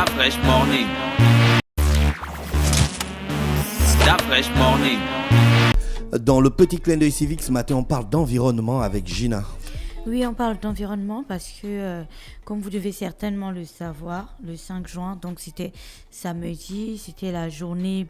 Fresh Morning. Fresh Morning. Dans le petit clin d'œil civique, ce matin, on parle d'environnement avec Gina. Oui, on parle d'environnement parce que, comme vous devez certainement le savoir, le 5 juin, donc c'était samedi, c'était la journée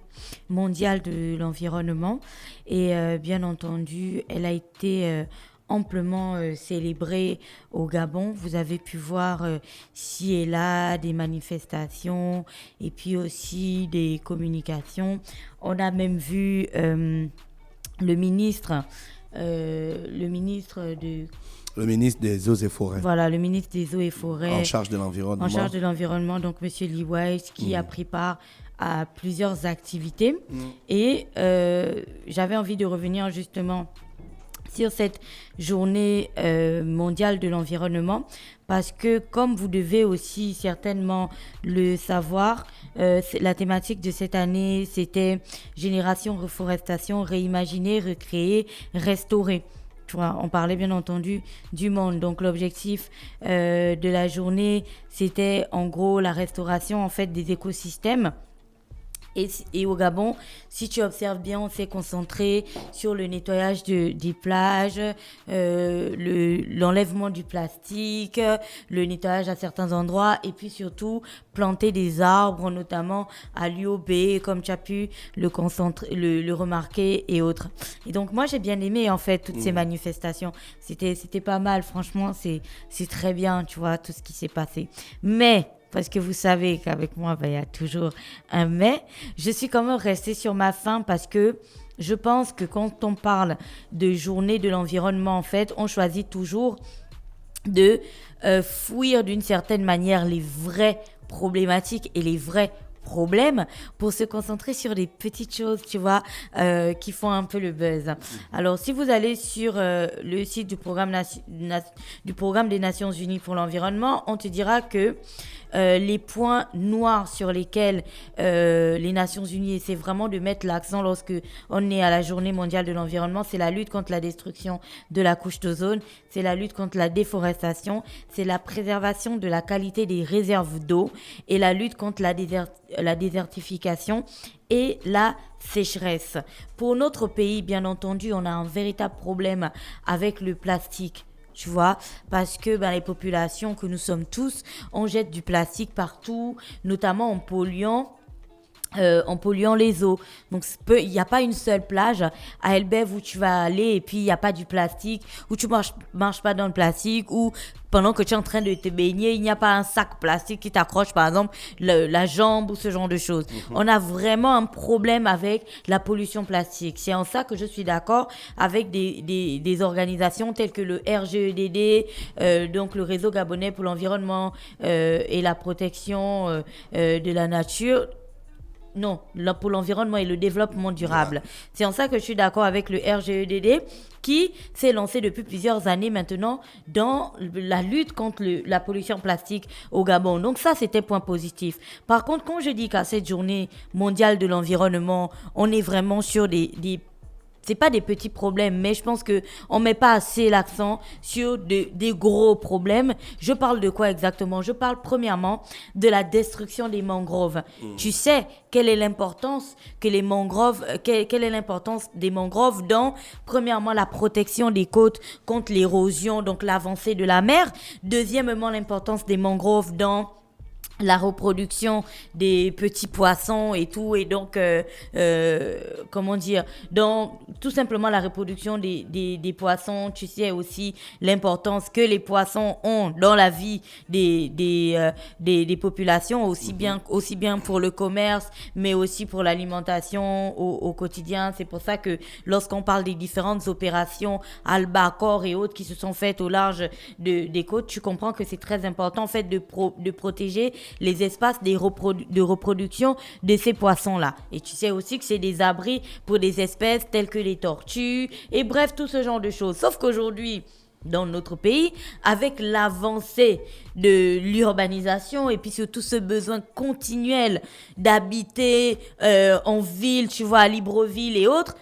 mondiale de l'environnement. Et bien entendu, elle a été amplement célébrée au Gabon. Vous avez pu voir ci et là des manifestations et puis aussi des communications. On a même vu le ministre Le ministre des Eaux et Forêts. Voilà, le ministre des Eaux et Forêts. En charge de l'environnement. En charge de l'environnement, donc M. Lee Wise, qui a pris part à plusieurs activités. Et j'avais envie de revenir justement sur cette journée mondiale de l'environnement, parce que, comme vous devez aussi certainement le savoir, la thématique de cette année, c'était Génération Reforestation, réimaginer, recréer, restaurer. Tu vois, on parlait bien entendu du monde. Donc l'objectif de la journée, c'était en gros la restauration en fait des écosystèmes. Et au Gabon, si tu observes bien, on s'est concentré sur le nettoyage des plages, l'enlèvement du plastique, le nettoyage à certains endroits, et puis surtout planter des arbres, notamment à l'UOB, comme tu as pu le remarquer et autres. Et donc moi, j'ai bien aimé en fait toutes ces manifestations. C'était pas mal, franchement, c'est très bien, tu vois, tout ce qui s'est passé. Mais parce que vous savez qu'avec moi, il y a toujours un mais. Je suis quand même restée sur ma faim parce que je pense que quand on parle de journée de l'environnement, en fait, on choisit toujours de fuir d'une certaine manière les vraies problématiques et les vrais problèmes pour se concentrer sur des petites choses, tu vois, qui font un peu le buzz. Alors, si vous allez sur le site du programme des Nations Unies pour l'environnement, on te dira que les points noirs sur lesquels les Nations Unies essaient vraiment de mettre l'accent lorsque on est à la journée mondiale de l'environnement, c'est la lutte contre la destruction de la couche d'ozone, c'est la lutte contre la déforestation, c'est la préservation de la qualité des réserves d'eau et la lutte contre la désertification et la sécheresse. Pour notre pays, bien entendu, on a un véritable problème avec le plastique. Tu vois, parce que les populations que nous sommes tous, on jette du plastique partout, notamment en polluant les eaux. Donc, il n'y a pas une seule plage à Elbeuf où tu vas aller et puis il n'y a pas du plastique, où tu marches pas dans le plastique, ou pendant que tu es en train de te baigner, il n'y a pas un sac plastique qui t'accroche, par exemple, la jambe ou ce genre de choses. On a vraiment un problème avec la pollution plastique. C'est en ça que je suis d'accord avec des organisations telles que le RGEDD, donc le Réseau Gabonais pour l'environnement et la protection de la nature. Non, pour l'environnement et le développement durable. C'est en ça que je suis d'accord avec le RGEDD qui s'est lancé depuis plusieurs années maintenant dans la lutte contre la pollution plastique au Gabon. Donc ça, c'était point positif. Par contre, quand je dis qu'à cette journée mondiale de l'environnement, on est vraiment sur c'est pas des petits problèmes, mais je pense qu'on met pas assez l'accent sur des gros problèmes. Je parle de quoi exactement? Je parle premièrement de la destruction des mangroves. Tu sais quelle est l'importance quelle est l'importance des mangroves dans, premièrement, la protection des côtes contre l'érosion, donc l'avancée de la mer. Deuxièmement, l'importance des mangroves dans la reproduction des petits poissons et tout, et donc comment dire, donc tout simplement la reproduction des poissons. Tu sais aussi l'importance que les poissons ont dans la vie des populations, aussi bien pour le commerce, mais aussi pour l'alimentation au quotidien. C'est pour ça que lorsqu'on parle des différentes opérations Albacor et autres qui se sont faites au large des côtes, tu comprends que c'est très important en fait de protéger les espaces de reproduction de ces poissons-là. Et tu sais aussi que c'est des abris pour des espèces telles que les tortues, et bref, tout ce genre de choses. Sauf qu'aujourd'hui, dans notre pays, avec l'avancée de l'urbanisation et puis surtout ce besoin continuel d'habiter en ville, tu vois, à Libreville et autres,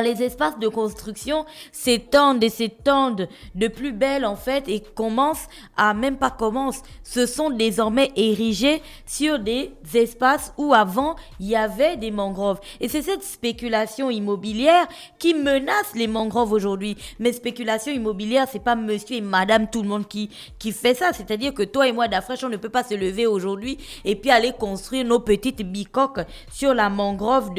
les espaces de construction s'étendent et s'étendent de plus belle en fait et se sont désormais érigés sur des espaces où avant il y avait des mangroves. Et c'est cette spéculation immobilière qui menace les mangroves aujourd'hui. Mais spéculation immobilière, c'est pas monsieur et madame tout le monde qui fait ça. C'est-à-dire que toi et moi d'Afrique, on ne peut pas se lever aujourd'hui et puis aller construire nos petites bicoques sur la mangrove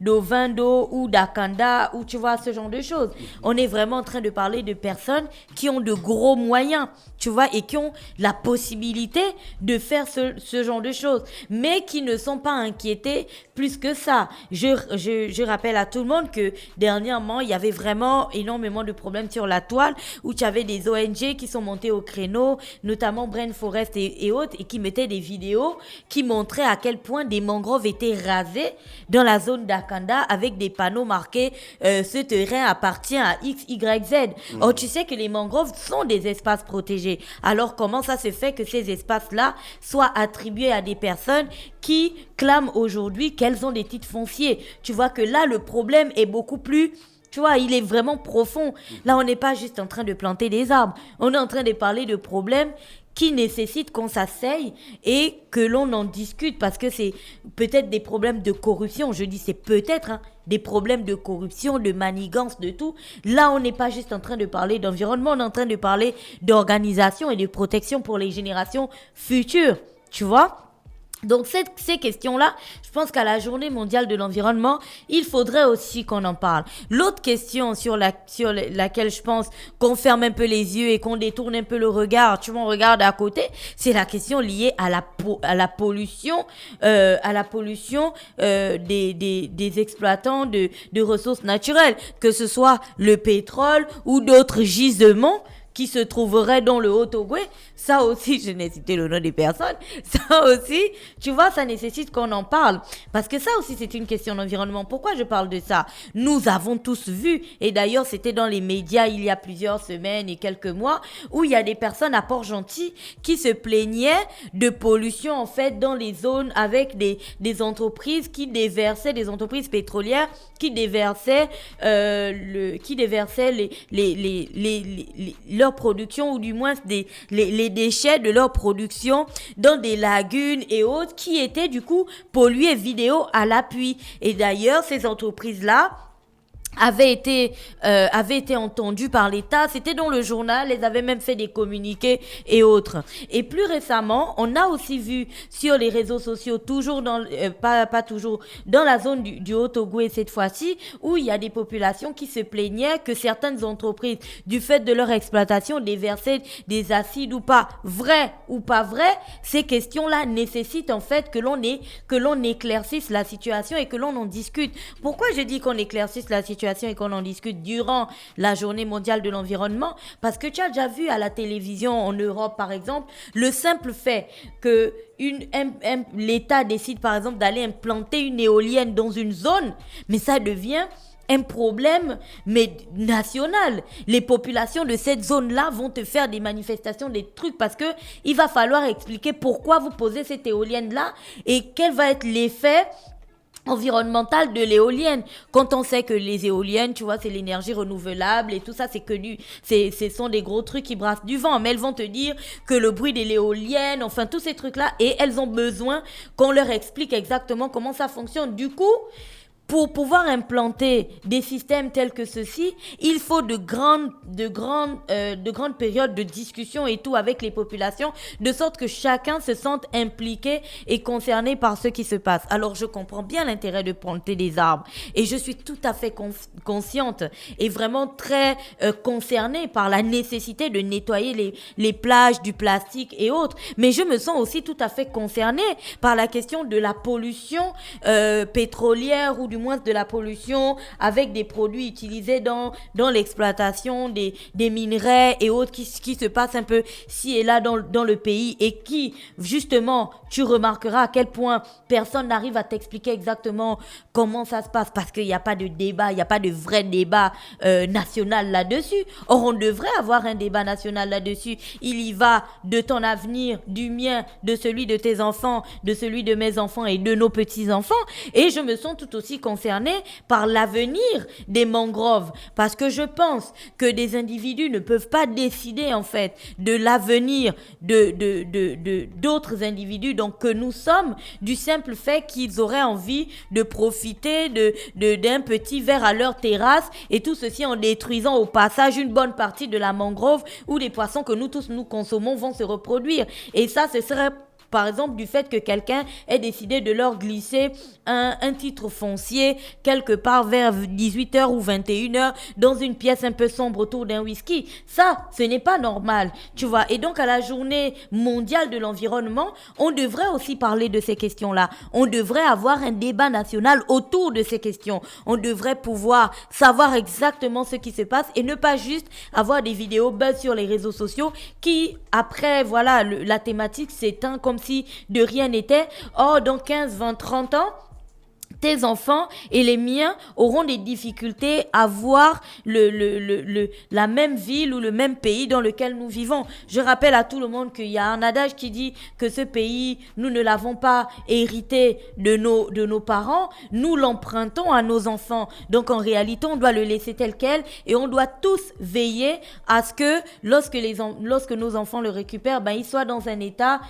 d'Ovando ou d'Akanda ou tu vois ce genre de choses. On est vraiment en train de parler de personnes qui ont de gros moyens, tu vois, et qui ont la possibilité de faire ce genre de choses, mais qui ne sont pas inquiétés plus que ça. Je rappelle à tout le monde que dernièrement, il y avait vraiment énormément de problèmes sur la toile où tu avais des ONG qui sont montées au créneau, notamment Brain Forest et autres, et qui mettaient des vidéos qui montraient à quel point des mangroves étaient rasées dans la zone d'Akanda avec des panneaux marqués ce terrain appartient à X, Y, Z. Or, tu sais que les mangroves sont des espaces protégés. Alors, comment ça se fait que ces espaces-là soient attribués à des personnes qui clament aujourd'hui qu'elles ont des titres fonciers? Tu vois que là, le problème est beaucoup plus... Tu vois, il est vraiment profond. Là, on n'est pas juste en train de planter des arbres. On est en train de parler de problèmes qui nécessitent qu'on s'asseye et que l'on en discute parce que c'est peut-être des problèmes de corruption. Je dis c'est peut-être des problèmes de corruption, de manigance, de tout. Là, on n'est pas juste en train de parler d'environnement, on est en train de parler d'organisation et de protection pour les générations futures. Tu vois ? Donc ces questions-là, je pense qu'à la journée mondiale de l'environnement, il faudrait aussi qu'on en parle. L'autre question sur laquelle je pense qu'on ferme un peu les yeux et qu'on détourne un peu le regard, tu vois, on regarde à côté, c'est la question liée à la pollution, des exploitants de ressources naturelles, que ce soit le pétrole ou d'autres gisements qui se trouverait dans le Haut-Ogooué. Ça aussi, je n'ai cité le nom des personnes, ça aussi, tu vois, ça nécessite qu'on en parle. Parce que ça aussi, c'est une question d'environnement. Pourquoi je parle de ça? Nous avons tous vu, et d'ailleurs, c'était dans les médias il y a plusieurs semaines et quelques mois, où il y a des personnes à Port-Gentil qui se plaignaient de pollution, en fait, dans les zones avec des entreprises qui déversaient, des entreprises pétrolières qui déversaient leur production, ou du moins les déchets de leur production dans des lagunes et autres qui étaient du coup pollués, vidéo à l'appui. Et d'ailleurs, ces entreprises-là avaient été entendues par l'État, c'était dans le journal, elles avaient même fait des communiqués et autres. Et plus récemment, on a aussi vu sur les réseaux sociaux, toujours dans pas toujours dans la zone du Haut-Ogooué cette fois-ci, où il y a des populations qui se plaignaient que certaines entreprises, du fait de leur exploitation, déversaient des acides ou pas. Vrai ou pas vrai, ces questions-là nécessitent en fait que l'on éclaircisse la situation et que l'on en discute. Pourquoi je dis qu'on éclaircisse la situation et qu'on en discute durant la journée mondiale de l'environnement? Parce que tu as déjà vu à la télévision en Europe, par exemple, le simple fait que l'État décide, par exemple, d'aller implanter une éolienne dans une zone, mais ça devient un problème national. Les populations de cette zone-là vont te faire des manifestations, des trucs, parce que il va falloir expliquer pourquoi vous posez cette éolienne-là et quel va être l'effet environnementale de l'éolienne. Quand on sait que les éoliennes, tu vois, c'est l'énergie renouvelable et tout ça, ce sont des gros trucs qui brassent du vent, mais elles vont te dire que le bruit de l'éolienne, enfin tous ces trucs-là, et elles ont besoin qu'on leur explique exactement comment ça fonctionne. Du coup, pour pouvoir implanter des systèmes tels que ceux-ci, il faut de grandes périodes de discussion et tout avec les populations, de sorte que chacun se sente impliqué et concerné par ce qui se passe. Alors, je comprends bien l'intérêt de planter des arbres et je suis tout à fait consciente et vraiment très concernée par la nécessité de nettoyer les plages du plastique et autres. Mais je me sens aussi tout à fait concernée par la question de la pollution pétrolière ou du moins de la pollution avec des produits utilisés dans l'exploitation des minerais et autres qui se passent un peu ci et là dans le pays et qui, justement, tu remarqueras à quel point personne n'arrive à t'expliquer exactement comment ça se passe parce qu'il n'y a pas de débat, il n'y a pas de vrai débat national là-dessus. Or, on devrait avoir un débat national là-dessus. Il y va de ton avenir, du mien, de celui de tes enfants, de celui de mes enfants et de nos petits-enfants. Et je me sens tout aussi concernés par l'avenir des mangroves. Parce que je pense que des individus ne peuvent pas décider, en fait, de l'avenir d'autres individus, donc que nous sommes, du simple fait qu'ils auraient envie de profiter d'un petit verre à leur terrasse, et tout ceci en détruisant au passage une bonne partie de la mangrove où les poissons que nous tous nous consommons vont se reproduire. Et ça, ce serait par exemple du fait que quelqu'un ait décidé de leur glisser un titre foncier quelque part vers 18h ou 21h dans une pièce un peu sombre autour d'un whisky. Ça, ce n'est pas normal, tu vois. Et donc à la journée mondiale de l'environnement, on devrait aussi parler de ces questions-là. On devrait avoir un débat national autour de ces questions. On devrait pouvoir savoir exactement ce qui se passe et ne pas juste avoir des vidéos buzz sur les réseaux sociaux qui, après, voilà, la thématique s'éteint comme si de rien n'était. Or, dans 15, 20, 30 ans, tes enfants et les miens auront des difficultés à voir la même ville ou le même pays dans lequel nous vivons. Je rappelle à tout le monde qu'il y a un adage qui dit que ce pays, nous ne l'avons pas hérité de nos parents, nous l'empruntons à nos enfants. Donc en réalité, on doit le laisser tel quel et on doit tous veiller à ce que lorsque nos enfants le récupèrent, ben, ils soient dans un état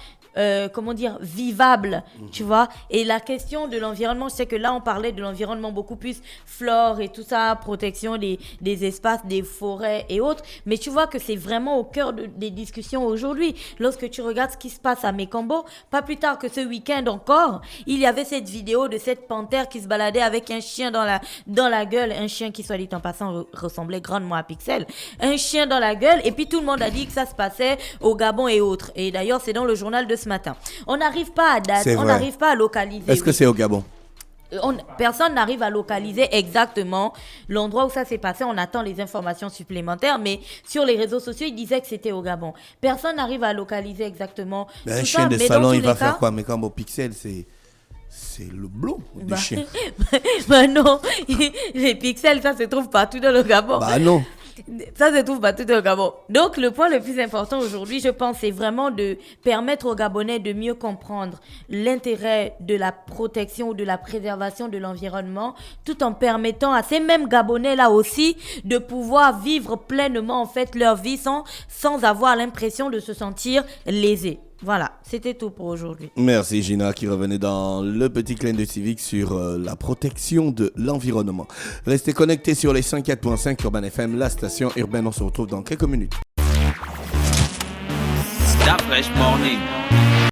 vivable, tu vois. Et la question de l'environnement, je sais que là, on parlait de l'environnement beaucoup plus flore et tout ça, protection des espaces, des forêts et autres. Mais tu vois que c'est vraiment au cœur des discussions aujourd'hui. Lorsque tu regardes ce qui se passe à Mékambo, pas plus tard que ce week-end encore, il y avait cette vidéo de cette panthère qui se baladait avec un chien dans la gueule. Un chien qui, soit dit en passant, ressemblait grandement à Pixel. Un chien dans la gueule. Et puis tout le monde a dit que ça se passait au Gabon et autres. Et d'ailleurs, c'est dans le journal de ce matin. On n'arrive pas à date, on n'arrive pas à localiser. Est-ce que c'est au Gabon? Personne n'arrive à localiser exactement l'endroit où ça s'est passé. On attend les informations supplémentaires, mais sur les réseaux sociaux, ils disaient que c'était au Gabon. Personne n'arrive à localiser exactement Un tout chien ça, de mais salon, dans il tous va les faire cas, quoi? Mais comme au Pixel, c'est le blond du chien. bah non, les pixels, ça se trouve partout dans le Gabon. Bah non. Ça se trouve partout au Gabon. Donc, le point le plus important aujourd'hui, je pense, c'est vraiment de permettre aux Gabonais de mieux comprendre l'intérêt de la protection ou de la préservation de l'environnement, tout en permettant à ces mêmes Gabonais-là aussi de pouvoir vivre pleinement, en fait, leur vie sans avoir l'impression de se sentir lésés. Voilà, c'était tout pour aujourd'hui. Merci Gina qui revenait dans le petit clin de Civic sur la protection de l'environnement. Restez connectés sur les 104.5 Urban FM, la station urbaine. On se retrouve dans quelques minutes. Stop Fresh Morning.